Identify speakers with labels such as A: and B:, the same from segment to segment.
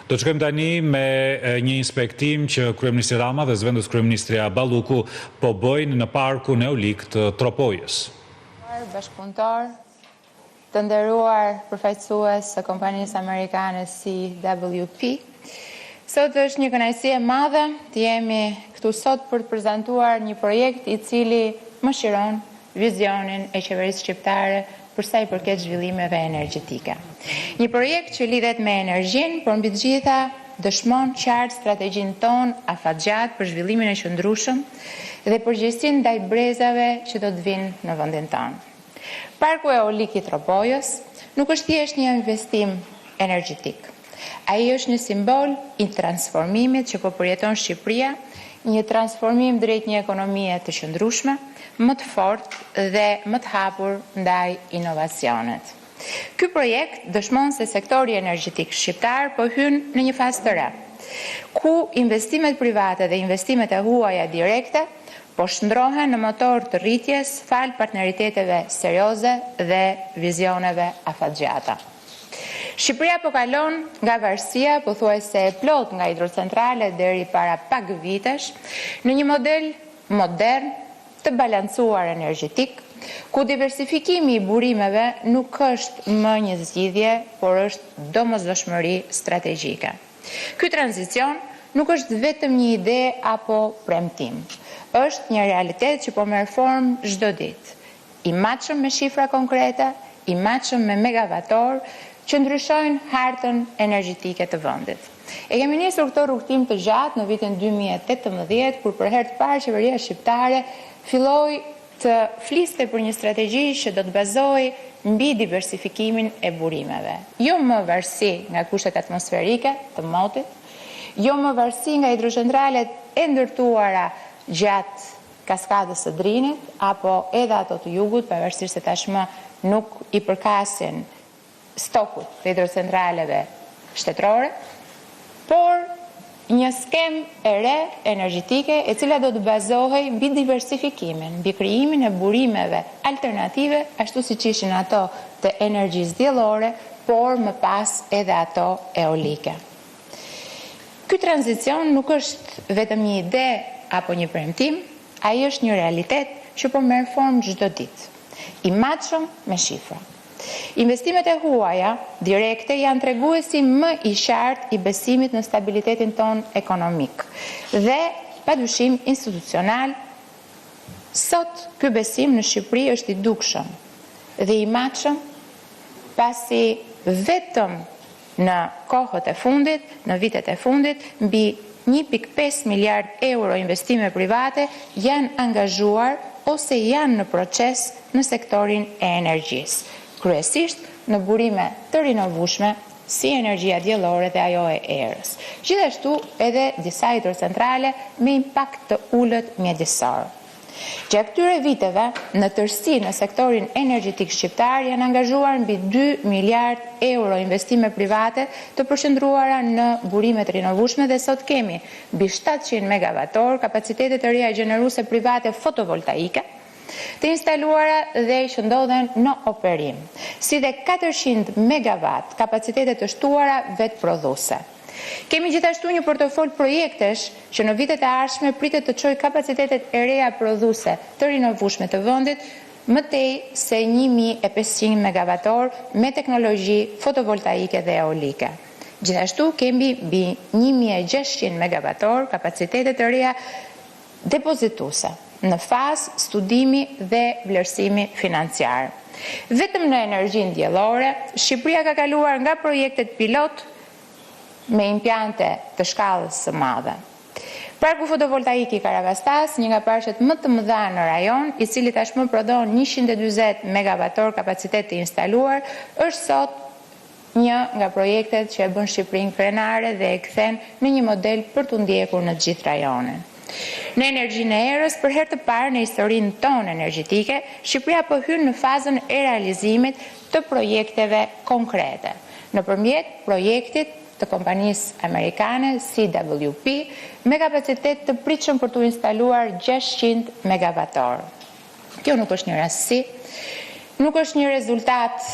A: Do të shkojmë tani me një inspektim që Kryeministri Rama dhe zëvendës Kryeministria Balluku po bëjnë në parkun eolik të Tropojës.
B: Bashkëpunëtor, të nderuar përfaqësues së kompanisë amerikane CWP, sot është një kënaqësi e madhe të jemi këtu sot për të prezantuar një projekt i cili mëshiron vizionin e qeverisë shqiptare për sa i përket zhvillimeve energjetike. Një projekt që lidhet me energjinë, por mbi të gjitha dëshmon qartë strategjinë tonë afatgjatë për zhvillimin e qëndrueshëm dhe përgjegjësinë ndaj brezave që do të vinë në vendin tonë. Parku eolik i Tropojës nuk është thjesht një investim energjetik. Ai është një simbol i transformimit që po përjeton Shqipëria, një transformim drejt një ekonomie të qëndrueshme, më të fortë dhe më të hapur ndaj inovacionet. Ky projekt dëshmon se sektori energjetik shqiptar po hyn në një fazë të re, ku investimet private dhe investimet e huaja direkte po shndrohen në motor të rritjes fal partneriteteve serioze dhe vizioneve afatgjata. Shqipëria po kalon nga varësia pothuajse e plot nga hidrocentrale deri para pak vitesh në një model modern të balancuar energjetik, ku diversifikimi i burimeve nuk është më një zgjidhje, por është domosdoshmëri strategjike. Ky tranzicion nuk është vetëm një ide apo premtim. Është një realitet që po merr formë çdo ditë, i matshëm me shifra konkrete, i matshëm me megavator, që ndryshojnë hartën energjetike të vendit. E kemi nisur këtë rrugtim të gjatë në vitin 2018, kur për herë të parë qeveria shqiptare filloi të fliste për një strategji që do të bazohej mbi diversifikimin e burimeve. Jo më varësi nga kushtet atmosferike të motit, jo më varësi nga hidrocentralet e ndërtuara gjatë kaskadës së Drinit, apo edhe ato të jugut, pavarësisht se tashmë nuk i përkasin stokut të hidrocentraleve shtetërore, por një skem e re energjetike e cila do të bazohej mbi diversifikimin, mbi krijimin e burimeve alternative, ashtu siç ishin ato të energjisë diellore, por më pas edhe ato eolike. Ky tranzicion nuk është vetëm një ide apo një premtim, ai është një realitet që po merr formë çdo ditë, i matshëm me shifra. Investimet e huaja direkte janë treguesi më i qartë i besimit në stabilitetin ton ekonomik dhe padyshim institucional. Sot ky besim në Shqipëri është i dukshëm dhe i matshëm, pasi vetëm në kohët e fundit, në vitet e fundit, mbi 1.5 miliard euro investime private janë angazhuar ose janë në proces në sektorin e energjisë, kryesisht në burime të rinovueshme si energjia diellore dhe ajo e erës. Gjithashtu edhe disa hidrocentrale me impakt të ulët mjedisor. Gjatë këtyre viteve, në tërësi në sektorin energjetik shqiptar janë angazhuar mbi 2 miliard euro investime private të përqendruara në burime të rinovueshme dhe sot kemi mbi 700 megavator kapacitete të reja gjeneruese private fotovoltaike të instaluara dhe që ndodhen në operim, si dhe 400 megawatt kapacitete të shtuara vetë prodhuese. Kemi gjithashtu një portofol projektesh që në vitet e ardhshme pritet të çojë kapacitetet e reja prodhuese të rinovueshme të vendit më tej se 1500 megavator me teknologji fotovoltaike dhe eolike. Gjithashtu kemi mbi 1600 megavator kapacitete të reja depozituese në fazë studimi dhe vlerësimi financiar. Vetëm në energjinë diellore, Shqipëria ka kaluar nga projektet pilot me impiante të shkallës së madhe. Parku fotovoltaik i Karavastas, një nga parqet më të mëdha në rajon, i cili tashmë prodhon 140 megavator kapacitet të instaluar, është sot një nga projektet që e bën Shqipërinë krenare dhe e kthen në një model për t'u ndjekur në të gjithë rajonin. Në energjinë e erës, për herë të parë në historinë tonë energjetike, Shqipëria po hyn në fazën e realizimit të projekteve konkrete, nëpërmjet projektit të kompanisë amerikane CWP me kapacitet të pritshëm për t'u instaluar 600 megavator. Kjo nuk është një rastësi, nuk është një rezultat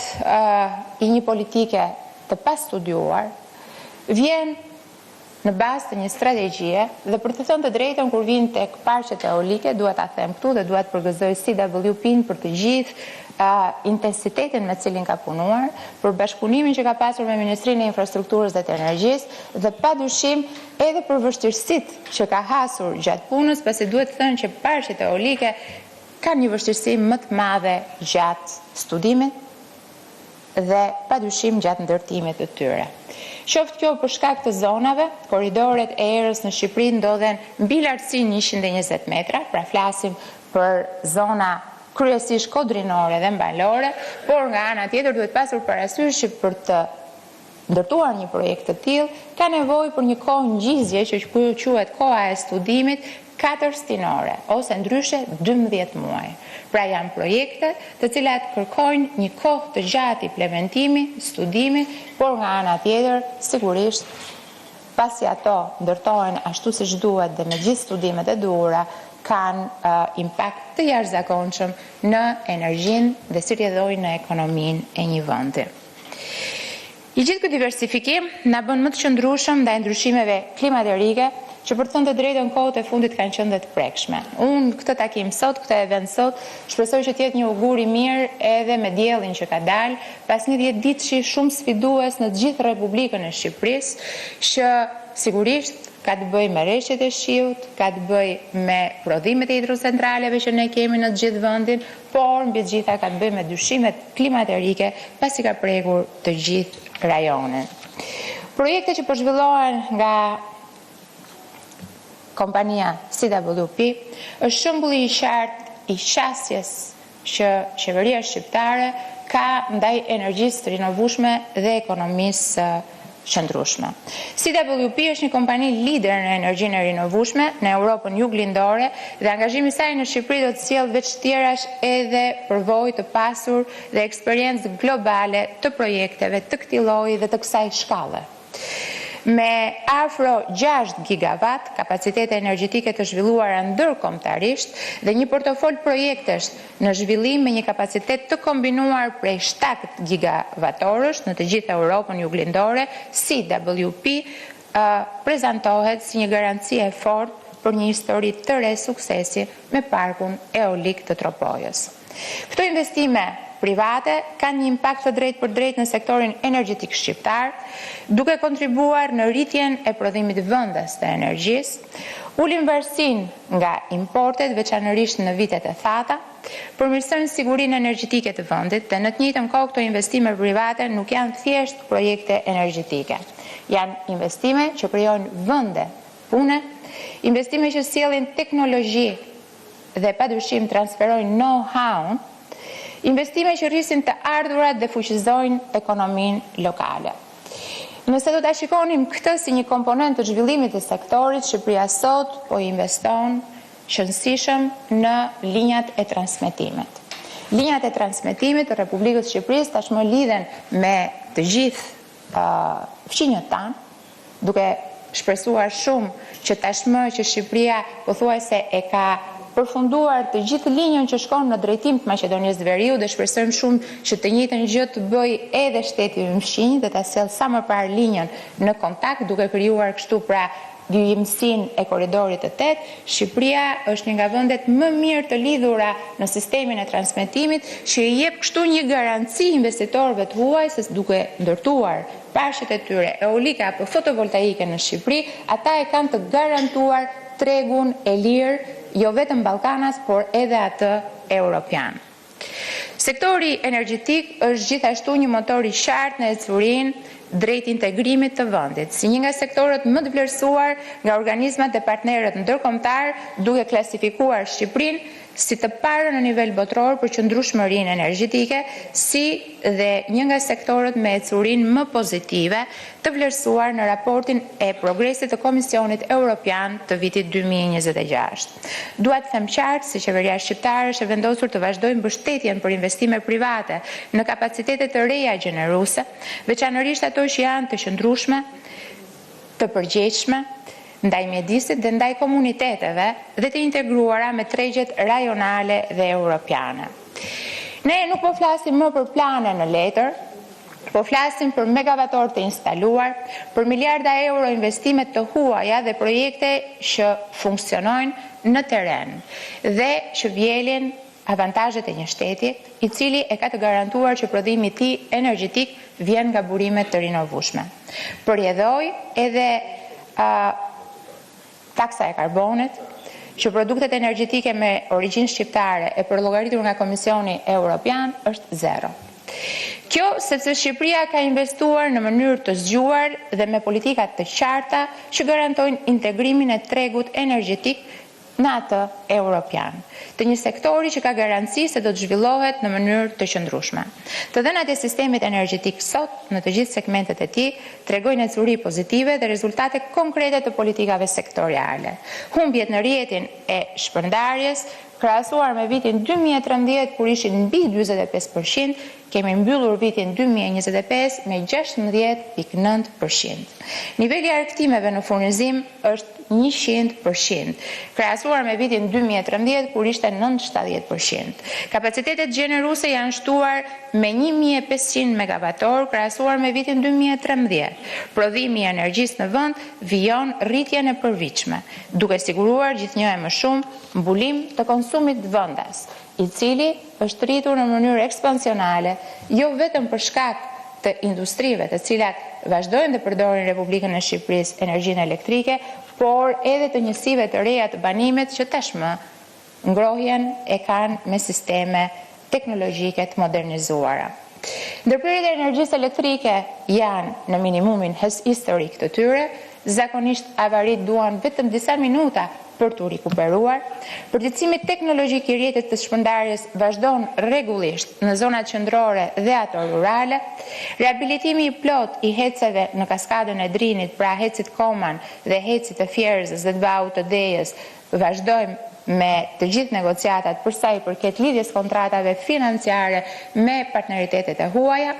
B: i një politike të pastudiuar, vjen në bazë të një strategjie dhe për të thënë të drejtën kur vjen tek parqet eolike, duhet ta them këtu dhe duhet përgëzoj CWP-n për të gjithë intensitetin me cilin ka punuar, për bashkëpunimin që ka pasur me Ministrinë e Infrastrukturës dhe të Energjisë dhe padyshim edhe për vështirësitë që ka hasur gjatë punës, pasi duhet thënë që parqet eolike kanë një vështirësi më të madhe gjatë studimit dhe padyshim gjatë ndërtimit të tyre. Qoftë kjo për shkak të zonave, korridoret e erës në Shqipëri ndodhen mbi lartësinë 120 metra, pra flasim për zona kryesisht kodrinore dhe mbalore, por nga ana tjetër duhet pasur parasysh që për të ndërtuar një projekt të tillë ka nevojë për një kohë ngjizje që quhet koha e studimit 4 stinore ose ndryshe 12 muaj. Pra janë projekte të cilat kërkojnë një kohë të gjatë implementimi, studimi, por nga ana tjetër sigurisht pasi ato ndërtohen ashtu siç duhet dhe me gjithë studimet e duhura kanë impakt të jashtëzakonshëm në energjinë dhe si rrjedhojnë në ekonominë e një vendi. I gjithë ky diversifikim na bën më të qëndrueshëm ndaj ndryshimeve klimaterike që për të thënë të drejtën kohët e fundit kanë qenë të prekshme. Unë këtë takim sot, këtë event sot, shpresoj që të jetë një augur i mirë edhe me diellin që ka dalë pas një 10 ditëshi shumë sfidues në të gjithë Republikën e Shqipërisë, që sigurisht ka të bëjë me rreshtet e shiut, ka të bëjë me prodhimet e hidrocentraleve që ne kemi në të gjithë vendin, por mbi të gjitha ka të bëjë me ndryshimet klimaterike pasi ka prekur të gjithë rajonin. Projekte që po zhvillohen nga kompania CWP është shembulli i qartë i qasjes që qeveria shqiptare ka ndaj energjisë të rinovueshme dhe ekonomisë qëndrueshme. CWP është një kompani lider në energjinë e rinovueshme në Europën juglindore dhe angazhimi i saj në Shqipëri do të sjellë veç tjerash edhe përvojë të pasur dhe eksperiencë globale të projekteve të këtij lloji dhe të kësaj shkalle. Me afro 6 gigawatt kapacitete energjetike të zhvilluara ndërkombëtarisht dhe një portofol projektesh në zhvillim me një kapacitet të kombinuar prej 7 gigawattorësh në të gjithë Europën juglindore, CWP prezantohet si një garanci e fortë për një histori të re suksesi me parkun eolik të Tropojës. Këto investime private kanë një impakt të drejtë për drejtë në sektorin energjetik shqiptar, duke kontribuar në rritjen e prodhimit vendas të energjisë, ulin varësinë nga importet, veçanërisht në vitet e thata, përmirësojnë sigurinë energjetike të vendit dhe në të njëjtën kohë këto investime private nuk janë thjesht projekte energjetike. Janë investime që krijojnë vende pune, investime që sjellin teknologji dhe padyshim transferojnë know-how, investime që rrisin të ardhurat dhe fuqizojnë ekonominë lokale. Nëse do ta shikonim këtë si një komponent të zhvillimit të sektorit, Shqipëria sot po investon shënsishëm në linjat e transmetimit. Linjat e transmetimit të Republikës Shqipërisë tashmë lidhen me të gjithë fqinjët tanë, duke shpresuar shumë që tashmë që Shqipëria pothuajse e ka përfunduar të gjithë linjën që shkon në drejtim të Maqedonisë Veriut dhe shpresojmë shumë që të njëjtën gjë të bëjë edhe shteti Mëshqinj dhe ta sjellë sa më parë linjën në kontakt duke krijuar kështu pra vijimësinë e korridorit të 8, Shqipëria është një nga vendet më mirë të lidhura në sistemin e transmetimit që i jep kështu një garanci investitorëve të huaj se duke ndërtuar parqet e tyre eolike apo fotovoltaike në Shqipëri, ata e kanë të garantuar tregun e lirë jo vetëm Ballkanas, por edhe atë europian. Sektori energjetik është gjithashtu një motor i qartë në ecurinë drejt integrimit të vendit, si një nga sektorët më të vlerësuar nga organizmat dhe partnerët ndërkombëtar, duke klasifikuar Shqipërinë si të parë në nivel botror për qëndrueshmërinë energjetike, si dhe një nga sektorët me ecurinë më pozitive të vlerësuar në raportin e progresit të Komisionit Evropian të vitit 2026. Dua të them qartë se qeveria shqiptare është e vendosur të vazhdojë mbështetjen për investime private në kapacitete të reja gjeneruese, veçanërisht ato që janë të qëndrueshme, të përgjegjshme, ndaj mjedisit dhe ndaj komuniteteve dhe të integruara me tregjet rajonale dhe europiane. Ne nuk po flasim më për plane në letër, Po flasim për megavator të instaluar, për miliarda euro investimet të huaja dhe projekte që funksionojnë në teren dhe që vjelin avantazhet e një shteti i cili e ka të garantuar që prodhimi i tij energjetik vjen nga burimet të rinovueshme. Përjedhoj edhe taksa e karbonit, që produktet energjetike me origjinë shqiptare e përllogaritur nga Komisioni Evropian është 0. Kjo sepse Shqipëria ka investuar në mënyrë të zgjuar dhe me politikat të qarta që garantojnë integrimin e tregut energjetik në atë europian, të një sektori që ka garanci se do të zhvillohet në mënyrë të qëndrueshme. Të dhënat e sistemit energjetik sot në të gjithë segmentet e tij tregojnë ecuri pozitive dhe rezultate konkrete të politikave sektoriale. Humbjet në rrjetin e shpërndarjes krahasuar me vitin 2013 kur ishin mbi 45%, kemi mbyllur vitin 2025 me 16.9%. Niveli i arktimeve në furnizim është 100%, krahasuar me vitin 2013 kur ishte 90%. Kapacitetet gjeneruese janë shtuar me 1500 megavator krahasuar me vitin 2013. Prodhimi i energjisë në vend vijon rritjen e përvitshme, duke siguruar gjithnjë e më shumë mbulim të konsumit vendas, i cili është rritur në mënyrë ekspansionale, jo vetëm për shkak të industrive të cilat vazhdojnë të përdorin Republikën e Shqipërisë energjinë elektrike, por edhe të njësive të reja të banimit që tashmë ngrohjen e kanë me sisteme teknologjike të modernizuara. Ndërprerjet e energjisë elektrike janë në minimumin historik të tyre, zakonisht avarit duan vetëm disa minuta për të rikuperuar. Përgjithësimi teknologjik i rrjetit të shpërndarjes vazhdon rregullisht në zonat qendrore dhe ato rurale. Rehabilitimi i plot i heceve në kaskadën e Drinit, pra hecit Koman dhe hecit të Fjerëzës dhe të Baut të Dejës, vazhdojmë me të gjithë negociatat për sa i përket lidhjes kontratave financiare me partneritetet e huaja.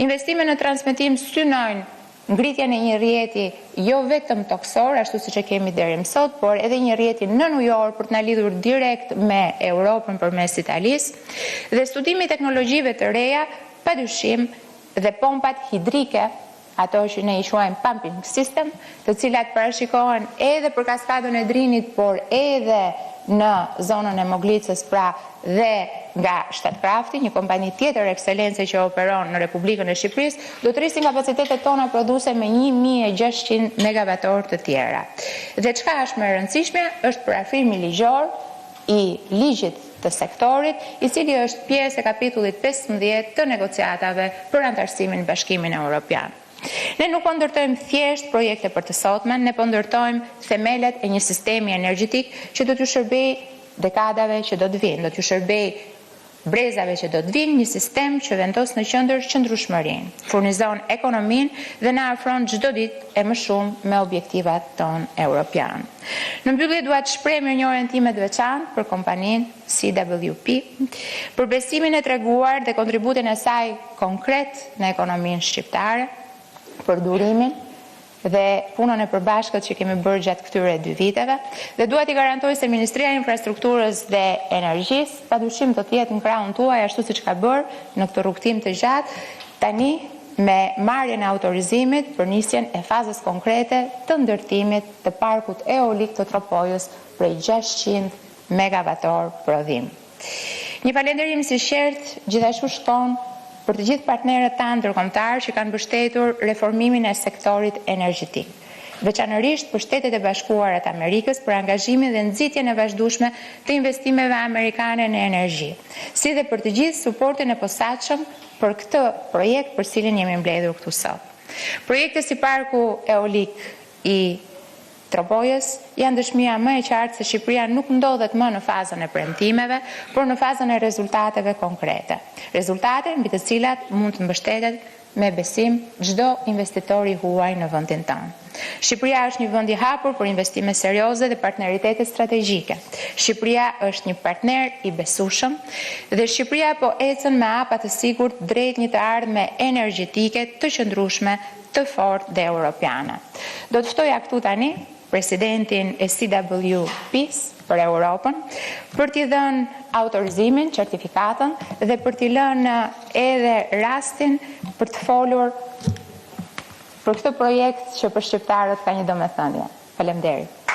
B: Investime në transmetim synojnë ngritjen e një rrjeti jo vetëm toksor, ashtu siç e kemi deri më sot, por edhe një rrjeti në New York për të na lidhur direkt me Europën përmes Italisë, dhe studimi i teknologjive të reja, padyshim, dhe pompat hidrike, ato që ne i quajmë pumping system, të cilat parashikohen edhe për kaskadën e Drinit, por edhe në zonën e Moglicës, pra dhe nga Shtatkrafti, një kompani tjetër ekselence që operon në Republikën e Shqipërisë, do të rrisin kapacitetet tona produse me 1600 megavator të tjera. Dhe çka është më e rëndësishme, është parafirmi ligjor i ligjit të sektorit, i cili është pjesë e kapitullit 15 të negociatave për antarësimin në Bashkimin Evropian. Ne nuk po ndërtojmë thjesht projekte për të sotmen, ne po ndërtojmë themelet e një sistemi energjetik që do t'ju shërbej dekadave që do të vinë, do t'ju shërbej brezave që do të vinë, një sistem që vendos në qendër qëndrueshmërinë, furnizon ekonominë dhe na afron çdo ditë e më shumë me objektivat tonë europian. Në mbyllje dua të shpreh mirënjohjen time të veçantë për kompaninë CWP, për besimin e treguar dhe kontributin e saj konkret në ekonominë shqiptare, për durimin dhe punën e përbashkët që kemi bërë gjatë këtyre 2 viteve, dhe dua t'i garantoj se Ministria e Infrastrukturës dhe Energjisë padyshim do të jetë në krahun tuaj ashtu siç ka bërë në këtë rrugtim të gjatë, tani me marrjen e autorizimit për nisjen e fazës konkrete të ndërtimit të parkut eolik të Tropojës prej 600 megavator prodhim. Një falënderim i sinqert gjithashtu shkon për të gjithë partnerët tanë ndërkombëtar që kanë mbështetur reformimin e sektorit energjetik, veçanërisht për Shtetet e Bashkuara të Amerikës për angazhimin dhe nxitjen e vazhdueshme të investimeve amerikane në energji, si dhe për të gjithë suportin e posaçëm për këtë projekt për cilin jemi mbledhur këtu sot. Projekte si parku eolik i Tropojës janë dëshmia më e qartë se Shqipëria nuk ndodhet më në fazën e premtimeve, por në fazën e rezultateve konkrete. Rezultate mbi të cilat mund të mbështetet me besim çdo investitor i huaj në vendin tonë. Shqipëria është një vend i hapur për investime serioze dhe partneritete strategjike. Shqipëria është një partner i besueshëm dhe Shqipëria po ecën me hapa të sigurt drejt një të ardhme energjetike të qëndrueshme, të fortë dhe europiane. Do të ftoja këtu tani presidentin e CWP-s, për Europën, për t'i dhënë autorizimin, certifikatën dhe për t'i lënë edhe rastin për të folur për këtë projekt që për shqiptarët ka një domethënie. Faleminderit.